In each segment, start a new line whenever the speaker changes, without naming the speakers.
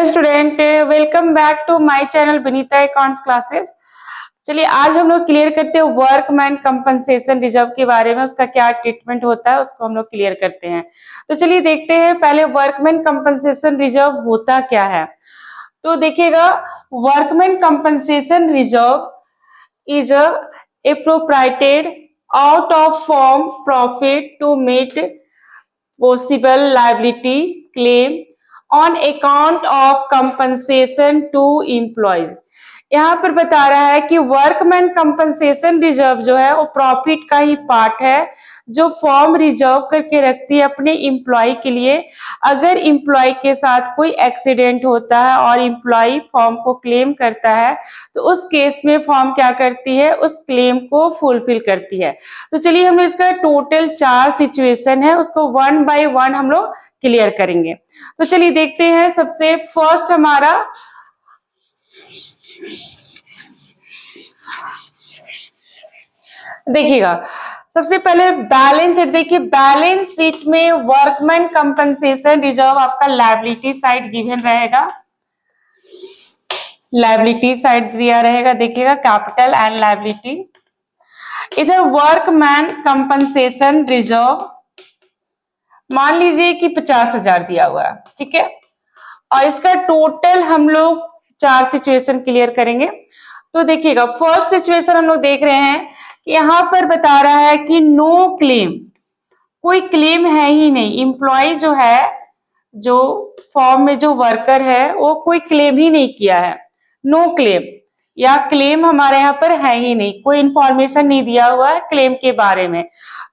Student, welcome back to my channel Vineeta accounts classes. चलिए आज हम लोग क्लियर करते हैं वर्कमैन कंपनसेशन रिजर्व के बारे में, उसका क्या ट्रीटमेंट होता है उसको हम लोग क्लियर करते हैं। तो चलिए देखते हैं पहले वर्कमैन कंपनसेशन रिजर्व होता क्या है। तो देखिएगा, workman compensation reserve is appropriated out of firm profit to meet possible liability claim on account of compensation to employees। यहाँ पर बता रहा है कि वर्कमैन कंपनसेशन रिजर्व जो है वो प्रॉफिट का ही पार्ट है जो फर्म रिजर्व करके रखती है अपने एम्प्लॉय के लिए। अगर एम्प्लॉय के साथ कोई एक्सीडेंट होता है और एम्प्लॉय फर्म को क्लेम करता है तो उस केस में फर्म क्या करती है, उस क्लेम को फुलफिल करती है। तो चलिए हम इसका टोटल 4 सिचुएशन है उसको वन बाय वन हम लोग क्लियर करेंगे। तो चलिए देखते हैं। सबसे फर्स्ट हमारा देखिएगा, सबसे पहले बैलेंस शीट देखिए। बैलेंस शीट में वर्कमैन कंपनसेशन रिजर्व आपका लायबिलिटी साइड गिवन रहेगा, लायबिलिटी साइड दिया रहेगा। देखिएगा कैपिटल एंड लायबिलिटी। इधर वर्कमैन कंपनसेशन रिजर्व मान लीजिए कि 50,000 दिया हुआ है, ठीक है। और इसका टोटल हम लोग 4 सिचुएशन क्लियर करेंगे। तो देखिएगा फर्स्ट सिचुएशन हम लोग देख रहे हैं कि यहाँ पर बता रहा है कि नो क्लेम, कोई क्लेम है ही नहीं। एम्प्लॉय जो है, जो फॉर्म में जो वर्कर है वो कोई क्लेम ही नहीं किया है, नो क्लेम, या क्लेम हमारे यहाँ पर है ही नहीं, कोई इंफॉर्मेशन नहीं दिया हुआ है क्लेम के बारे में।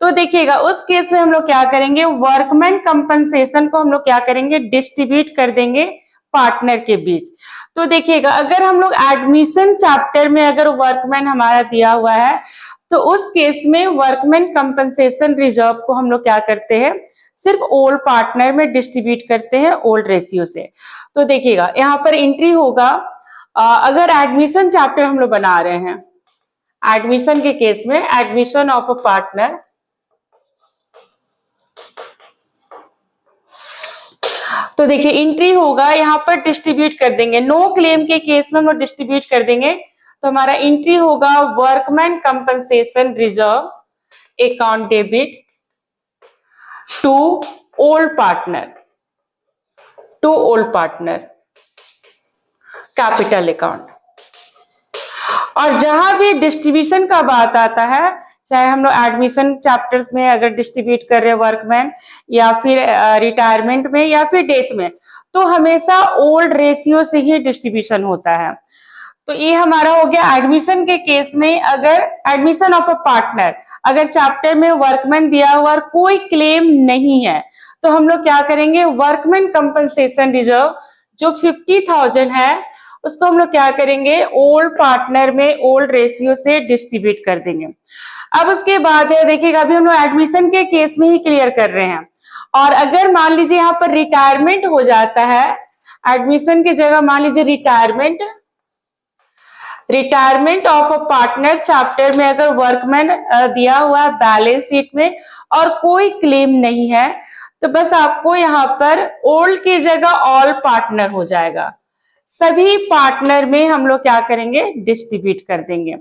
तो देखिएगा उस केस में हम लोग क्या करेंगे, वर्कमैन कंपनसेशन को हम लोग क्या करेंगे, डिस्ट्रीब्यूट कर देंगे पार्टनर के बीच। तो देखिएगा अगर हम लोग एडमिशन चैप्टर में अगर वर्कमैन हमारा दिया हुआ है तो उस केस में वर्कमैन कंपनसेशन रिजर्व को हम लोग क्या करते हैं, सिर्फ ओल्ड पार्टनर में डिस्ट्रीब्यूट करते हैं ओल्ड रेशियो से। तो देखिएगा यहाँ पर एंट्री होगा, अगर एडमिशन चैप्टर हम लोग बना रहे हैं, एडमिशन के केस में एडमिशन ऑफ अ पार्टनर, तो देखिए एंट्री होगा यहाँ पर डिस्ट्रीब्यूट कर देंगे। नो क्लेम के केस में हम लोग डिस्ट्रीब्यूट कर देंगे तो हमारा एंट्री होगा workman compensation reserve account debit to old partner, to old partner capital account. और जहां भी डिस्ट्रीब्यूशन का बात आता है, चाहे हम लोग एडमिशन चैप्टर्स में अगर डिस्ट्रीब्यूट कर रहे हैं वर्कमैन, या फिर रिटायरमेंट में, या फिर डेथ में, तो हमेशा ओल्ड रेशियो से ही डिस्ट्रीब्यूशन होता है। तो ये हमारा हो गया एडमिशन के केस में। अगर एडमिशन ऑफ अ पार्टनर, अगर चैप्टर में वर्कमैन दिया हुआ और कोई क्लेम नहीं है तो हम लोग क्या करेंगे, वर्कमैन कंपनसेशन रिजर्व जो 50,000 है उसको हम लोग क्या करेंगे, ओल्ड पार्टनर में ओल्ड रेशियो से डिस्ट्रीब्यूट कर देंगे। अब उसके बाद है, देखिएगा अभी हम लोग एडमिशन के केस में ही क्लियर कर रहे हैं। और अगर मान लीजिए यहाँ पर रिटायरमेंट हो जाता है, एडमिशन की जगह मान लीजिए retirement, retirement of a partner chapter में अगर वर्कमैन दिया हुआ है बैलेंस शीट में और कोई क्लेम नहीं है तो बस आपको यहाँ पर ओल्ड की जगह ऑल पार्टनर हो जाएगा। सभी पार्टनर में हम लोग क्या करेंगे, डिस्ट्रीब्यूट कर देंगे।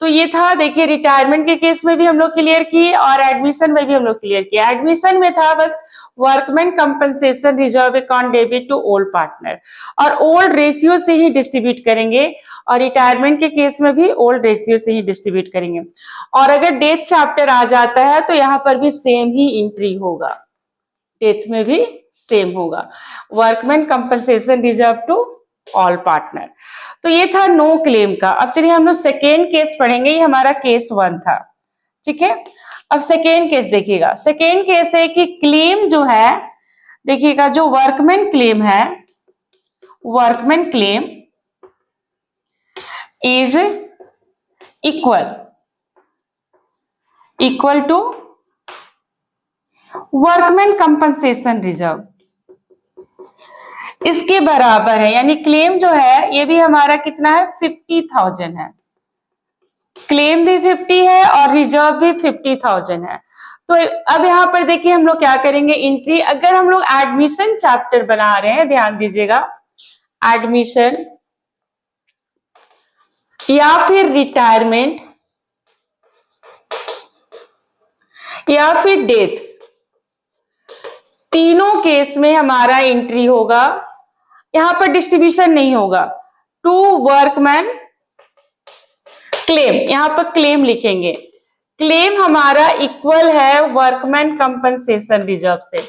तो ये था, देखिए रिटायरमेंट के केस में भी हम लोग क्लियर किए और एडमिशन में भी हम लोग क्लियर किया। एडमिशन में था बस workman compensation reserve account debit to old partner, और ओल्ड रेशियो से ही डिस्ट्रीब्यूट करेंगे। और रिटायरमेंट के केस में भी ओल्ड रेशियो से ही डिस्ट्रीब्यूट करेंगे। और अगर डेथ चैप्टर आ जाता है तो यहाँ पर भी सेम ही एंट्री होगा, डेथ में भी सेम होगा, workman compensation reserve to all partner. तो ये था नो क्लेम का। अब चलिए हम लोग सेकेंड केस पढ़ेंगे, ये हमारा केस 1 था, ठीक है। अब सेकेंड केस देखिएगा। सेकेंड केस है कि क्लेम जो है, देखिएगा जो वर्कमैन क्लेम है, workman claim is equal to workman compensation reserve, इसके बराबर है। यानी क्लेम जो है ये भी हमारा कितना है, 50,000 है। क्लेम भी 50 है और रिजर्व भी 50,000 है। तो अब यहाँ पर देखिए हम लोग क्या करेंगे, एंट्री, अगर हम लोग एडमिशन चैप्टर बना रहे हैं, ध्यान दीजिएगा एडमिशन या फिर रिटायरमेंट या फिर डेथ, तीनों केस में हमारा एंट्री होगा। यहां पर डिस्ट्रीब्यूशन नहीं होगा। टू वर्कमैन क्लेम, यहां पर क्लेम लिखेंगे। क्लेम हमारा इक्वल है वर्कमैन कंपनसेशन रिजर्व से।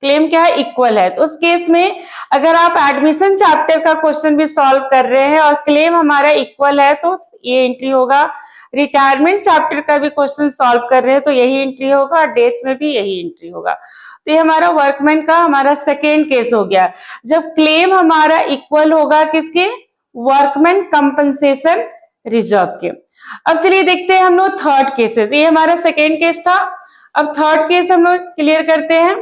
क्लेम क्या है? इक्वल है। तो उस केस में अगर आप एडमिशन चैप्टर का क्वेश्चन भी सॉल्व कर रहे हैं और क्लेम हमारा इक्वल है तो ये एंट्री होगा। रिटायरमेंट चैप्टर का भी क्वेश्चन सॉल्व कर रहे हैं तो यही एंट्री होगा और डेथ में भी यही एंट्री होगा। तो ये हमारा वर्कमैन का हमारा सेकेंड केस हो गया, जब क्लेम हमारा इक्वल होगा किसके? वर्कमैन कंपनसेशन रिजर्व के। अब चलिए देखते हैं हम लोग थर्ड केसेस। ये हमारा सेकेंड केस था, अब थर्ड केस हम लोग क्लियर करते हैं।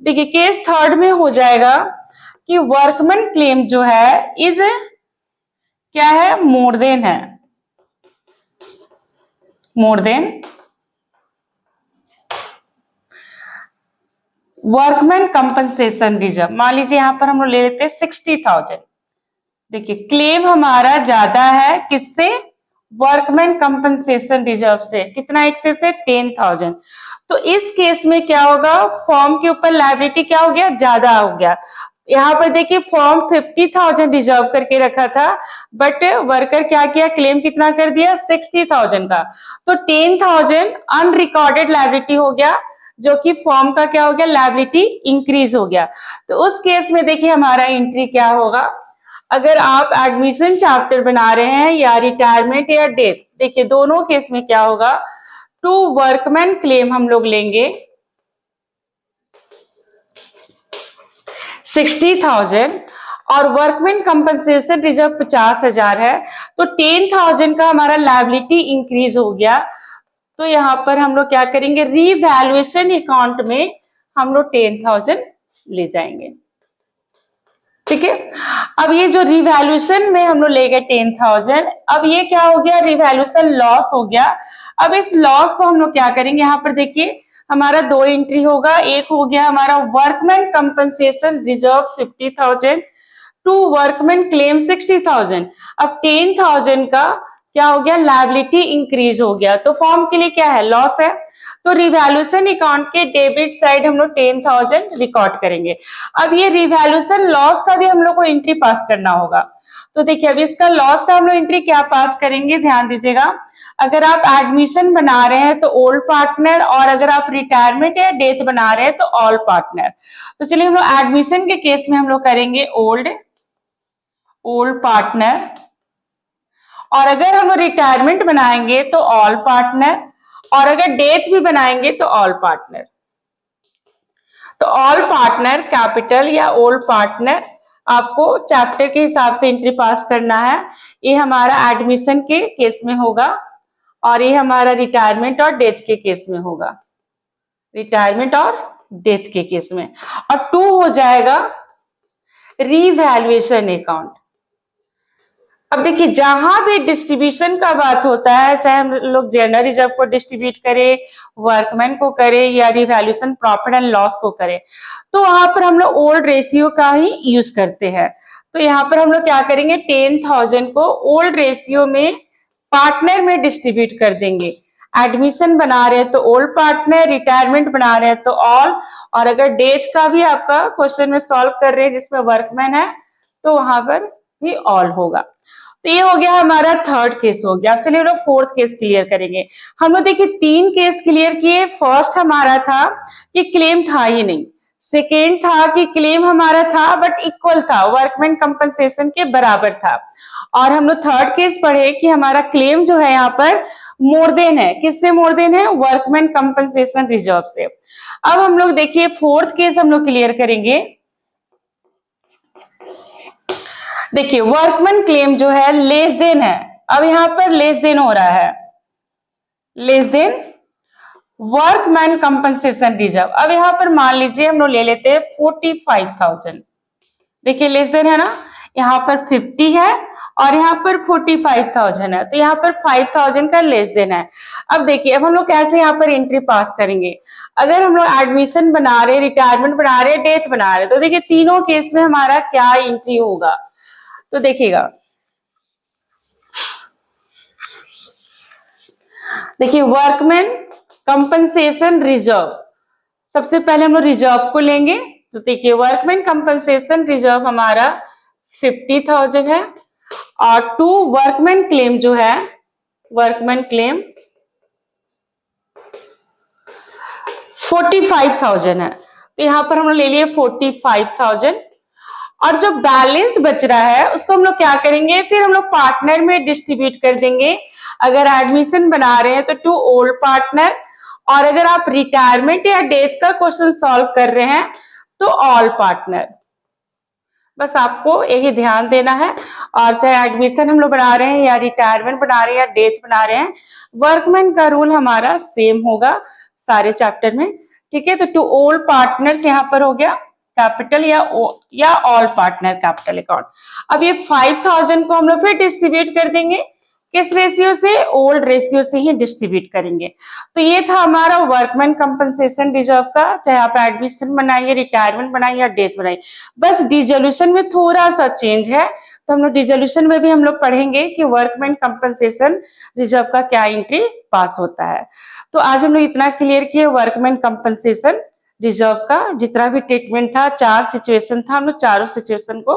देखिए केस थर्ड में हो जाएगा कि वर्कमैन क्लेम जो है इज क्या है? मोर देन है, more than workman compensation reserve. मान लीजिए यहां पर हम लोग ले लेते हैं 60,000। देखिए क्लेम हमारा ज्यादा है किससे? वर्कमैन कंपनसेशन रिजर्व से। कितना एक्सेस है? 10,000। तो इस केस में क्या होगा? फॉर्म के ऊपर लायबिलिटी क्या हो गया? ज्यादा हो गया। यहाँ पर देखिए फॉर्म 50,000 रिजर्व करके रखा था, बट वर्कर क्या किया? क्लेम कितना कर दिया? 60,000 का। तो 10,000 अनरिकॉर्डेड लायबिलिटी हो गया, जो कि फॉर्म का क्या हो गया? लायबिलिटी इंक्रीज हो गया। तो उस केस में देखिए हमारा एंट्री क्या होगा? अगर आप एडमिशन चैप्टर बना रहे हैं या रिटायरमेंट या डेथ, देखिए दोनों केस में क्या होगा? टू वर्कमैन क्लेम हम लोग लेंगे 60,000 और वर्कमैन कंपनसेशन रिजर्व 50,000 है, तो 10,000 का हमारा लायबिलिटी इंक्रीज हो गया। तो यहां पर हम लोग क्या करेंगे? रीवैल्यूएशन अकाउंट में हम लोग 10,000 ले जाएंगे। ठीक है, अब ये जो रिवैल्यूएशन में हम लोग ले गए 10,000, अब ये क्या हो गया? रिवैल्यूएशन लॉस हो गया। अब इस लॉस को हम लोग क्या करेंगे? यहाँ पर देखिए हमारा दो एंट्री होगा। एक हो गया हमारा workman compensation reserve 50,000 to workman claim 60,000। अब 10,000 का क्या हो गया? लायबिलिटी इंक्रीज हो गया, तो फॉर्म के लिए क्या है? लॉस है। तो रिवैल्यूएशन अकाउंट के डेबिट साइड हम लोग 10,000 रिकॉर्ड करेंगे। अब ये रिवैल्यूएशन लॉस का भी हम लोग को एंट्री पास करना होगा। तो देखिए अब इसका लॉस का हम लोग एंट्री क्या पास करेंगे? ध्यान दीजिएगा, अगर आप एडमिशन बना रहे हैं तो ओल्ड पार्टनर, और अगर आप रिटायरमेंट या डेथ बना रहे हैं तो ऑल पार्टनर। तो चलिए हम लोग एडमिशन के केस में हम लोग करेंगे ओल्ड पार्टनर, और अगर हम लोग रिटायरमेंट बनाएंगे तो ऑल पार्टनर, और अगर डेथ भी बनाएंगे तो ऑल पार्टनर। तो ऑल पार्टनर कैपिटल या ओल्ड पार्टनर आपको चैप्टर के हिसाब से एंट्री पास करना है। ये हमारा एडमिशन के केस में होगा और ये हमारा रिटायरमेंट और डेथ के केस में होगा। रिटायरमेंट और डेथ के केस में। और 2 हो जाएगा रीवैल्यूएशन अकाउंट। अब देखिए जहां भी डिस्ट्रीब्यूशन का बात होता है, चाहे हम लोग जनरल रिजर्व को डिस्ट्रीब्यूट करें, वर्कमैन को करें या रिवैल्यूएशन प्रॉफिट एंड लॉस को करें, तो वहां पर हम लोग ओल्ड रेशियो का ही यूज करते हैं। तो यहाँ पर हम लोग क्या करेंगे? 10,000 को ओल्ड रेशियो में पार्टनर में डिस्ट्रीब्यूट कर देंगे। एडमिशन बना रहे हैं तो ओल्ड पार्टनर, रिटायरमेंट बना रहे हैं तो ऑल, और अगर डेथ का भी आपका क्वेश्चन में सॉल्व कर रहे हैं जिसमें वर्कमैन है तो वहां पर भी ऑल होगा। तो ये हो गया हमारा थर्ड केस हो गया। अब चलिए हम लोग फोर्थ केस क्लियर करेंगे। हम लोग देखिए 3 केस क्लियर किए। फर्स्ट हमारा था कि क्लेम था ही नहीं, सेकेंड था कि क्लेम हमारा था बट इक्वल था, वर्कमैन कंपनसेशन के बराबर था, और हम लोग थर्ड केस पढ़े कि हमारा क्लेम जो है यहाँ पर मोर देन है। किससे मोर देन है? वर्कमैन कंपनसेशन रिजर्व से। अब हम लोग देखिए फोर्थ केस हम लोग क्लियर करेंगे। देखिए वर्कमैन क्लेम जो है लेस देन है। अब यहां पर लेस देन हो रहा है, less than workman compensation reserve. अब यहां पर मान लीजिए हम लोग ले लेते हैं 45,000। देखिए लेस देन है ना, यहाँ पर 50 है और यहाँ पर 45,000 है, तो यहाँ पर 5,000 का लेस देन है। अब देखिए अब हम लोग कैसे यहाँ पर एंट्री पास करेंगे? अगर हम लोग एडमिशन बना रहे, रिटायरमेंट बना रहे, डेथ बना रहे, तो देखिए तीनों केस में हमारा क्या एंट्री होगा? तो देखिएगा, देखिए वर्कमैन कंपनसेशन रिजर्व, सबसे पहले हम लोग रिजर्व को लेंगे। तो देखिए वर्कमैन कंपनसेशन रिजर्व हमारा 50,000 है, और टू वर्कमैन क्लेम जो है, वर्कमैन क्लेम 45,000 है। तो यहाँ पर हम लोग ले लिए 45,000, और जो बैलेंस बच रहा है उसको हम लोग क्या करेंगे, फिर हम लोग पार्टनर में डिस्ट्रीब्यूट कर देंगे। अगर एडमिशन बना रहे हैं तो टू ओल्ड पार्टनर, और अगर आप रिटायरमेंट या डेथ का क्वेश्चन सॉल्व कर रहे हैं तो ऑल पार्टनर। बस आपको यही ध्यान देना है। और चाहे एडमिशन हम लोग बना रहे हैं या रिटायरमेंट बना रहे हैं या डेथ बना रहे हैं, वर्कमैन का रूल हमारा सेम होगा सारे चैप्टर में, ठीक है। तो टू ओल्ड पार्टनर्स यहाँ पर हो गया कैपिटल या ऑल पार्टनर कैपिटल अकाउंट। अब ये 5,000 को हम लोग फिर डिस्ट्रीब्यूट कर देंगे, किस रेशियो से, ओल्ड रेशियो से ही डिस्ट्रीब्यूट करेंगे। तो ये था हमारा वर्कमैन कंपनसेशन रिजर्व का, चाहे आप एडमिशन बनाइए, रिटायरमेंट बनाइए या डेथ बनाइए। बस डिसोल्यूशन में थोड़ा सा चेंज है, तो हम लोग डिसोल्यूशन में भी हम लोग पढ़ेंगे कि वर्कमैन कंपनसेशन रिजर्व का क्या एंट्री पास होता है। तो आज हम लोग इतना क्लियर किए वर्कमैन कंपनसेशन रिजर्व का जितना भी ट्रीटमेंट था, 4 सिचुएशन था, हम लोग चारों सिचुएशन को